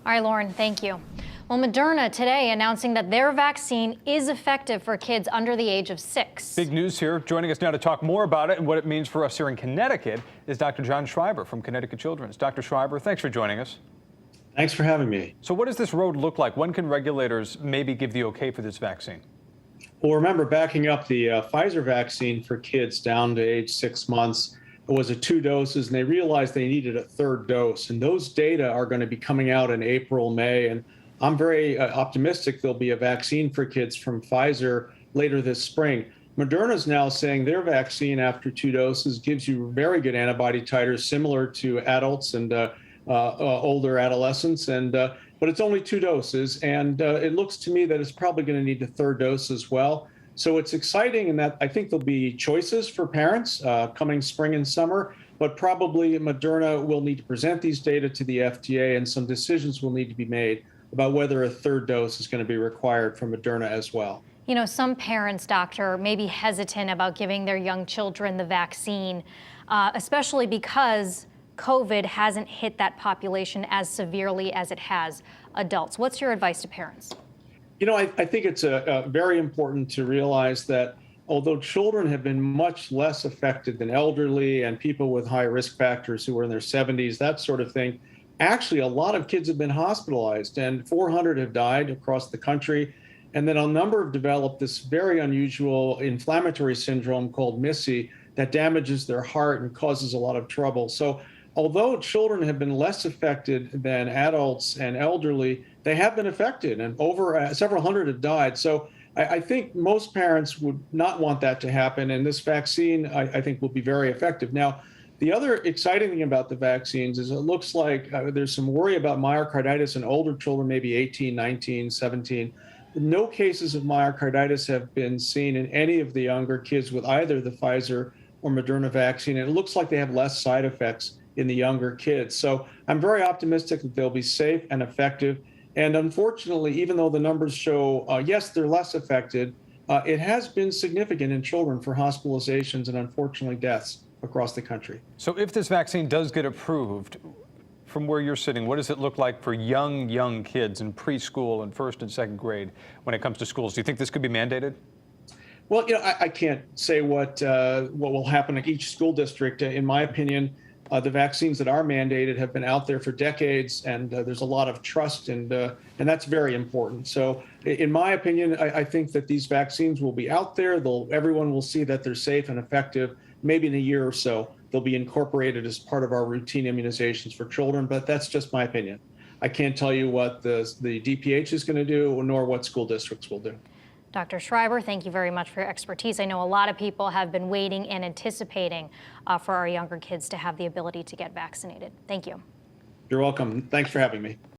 All right, Lauren, thank you. Well, Moderna today announcing that their vaccine is effective for kids under the age of 6. Big news here. Joining us now to talk more about it and what it means for us here in Connecticut is Dr. John Schreiber from Connecticut Children's. Dr. Schreiber, thanks for joining us. Thanks for having me. So what does this road look like? When can regulators maybe give the okay for this vaccine? Well, remember, backing up the Pfizer vaccine for kids down to age 6 months, it was 2 doses, and they realized they needed a third dose. And those data are going to be coming out in April, May. And I'm very optimistic there'll be a vaccine for kids from Pfizer later this spring. Moderna is now saying their vaccine after 2 doses gives you very good antibody titers, similar to adults and older adolescents. But it's only 2 doses. And it looks to me that it's probably going to need a third dose as well. So it's exciting in that I think there'll be choices for parents coming spring and summer, but probably Moderna will need to present these data to the FDA, and some decisions will need to be made about whether a third dose is going to be required for Moderna as well. You know, some parents, doctor, may be hesitant about giving their young children the vaccine, especially because COVID hasn't hit that population as severely as it has adults. What's your advice to parents? You know, I think it's very important to realize that although children have been much less affected than elderly and people with high risk factors who are in their 70s, that sort of thing, actually a lot of kids have been hospitalized, and 400 have died across the country. And then a number have developed this very unusual inflammatory syndrome called MIS-C that damages their heart and causes a lot of trouble. So although children have been less affected than adults and elderly, they have been affected, and over several hundred have died. So I think most parents would not want that to happen, and this vaccine, I think, will be very effective. Now, the other exciting thing about the vaccines is it looks like there's some worry about myocarditis in older children, maybe 18, 19, 17. No cases of myocarditis have been seen in any of the younger kids with either the Pfizer or Moderna vaccine, and it looks like they have less side effects in the younger kids. So I'm very optimistic that they'll be safe and effective. And unfortunately, even though the numbers show, yes, they're less affected, it has been significant in children for hospitalizations and unfortunately deaths across the country. So if this vaccine does get approved, from where you're sitting, what does it look like for young kids in preschool and first and second grade when it comes to schools? Do you think this could be mandated? Well, you know, I can't say what will happen at each school district. In my opinion, the vaccines that are mandated have been out there for decades, and there's a lot of trust, and that's very important. So in my opinion, I think that these vaccines will be out there. Everyone will see that they're safe and effective. Maybe in a year or so, they'll be incorporated as part of our routine immunizations for children, but that's just my opinion. I can't tell you what the DPH is going to do, nor what school districts will do. Dr. Schreiber, thank you very much for your expertise. I know a lot of people have been waiting and anticipating for our younger kids to have the ability to get vaccinated. Thank you. You're welcome. Thanks for having me.